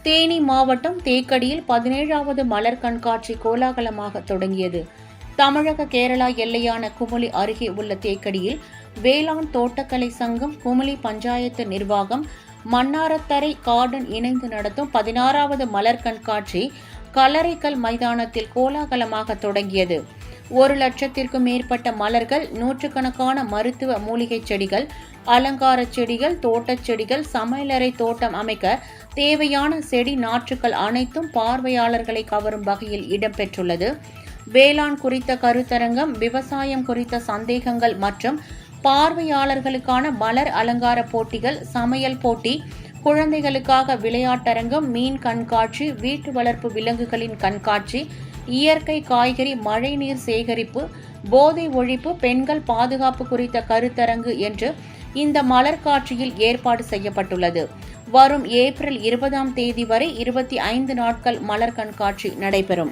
தேனி மாவட்டம் தேக்கடியில் 17வது மலர் கண்காட்சி கோலாகலமாக தொடங்கியது. தமிழக கேரளா எல்லையான குமுளி அருகே உள்ள தேக்கடியில் வேளாண் தோட்டக்கலை சங்கம், குமுளி பஞ்சாயத்து நிர்வாகம், மன்னாரத்தரை கார்டன் இணைந்து நடத்தும் 16வது மலர் கண்காட்சி கல்லறைக்கல் மைதானத்தில் கோலாகலமாக தொடங்கியது. 1,00,000க்கும் மேற்பட்ட மலர்கள், நூற்றுக்கணக்கான மருத்துவ மூலிகை செடிகள், அலங்கார செடிகள், தோட்டச் செடிகள், சமையலறை தோட்டம் அமைக்க தேவையான செடி நாற்றுகள் அனைத்தும் பார்வையாளர்களை கவரும் வகையில் இடம்பெற்றுள்ளது. வேளாண் குறித்த கருத்தரங்கம், விவசாயம் குறித்த சந்தேகங்கள் மற்றும் பார்வையாளர்களுக்கான மலர் அலங்கார போட்டிகள், சமையல் போட்டி, குழந்தைகளுக்காக விளையாட்டரங்கம், மீன் கண்காட்சி, வீட்டு வளர்ப்பு விலங்குகளின் கண்காட்சி, இயற்கை காய்கறி மழைநீர் சேகரிப்பு, போதை ஒழிப்பு, பெண்கள் பாதுகாப்பு குறித்த கருத்தரங்கு என்று இந்த மலர் காட்சியில் ஏற்பாடு செய்யப்பட்டுள்ளது. வரும் ஏப்ரல் 20ஆம் தேதி வரை 25 நாட்கள் மலர் கண்காட்சி நடைபெறும்.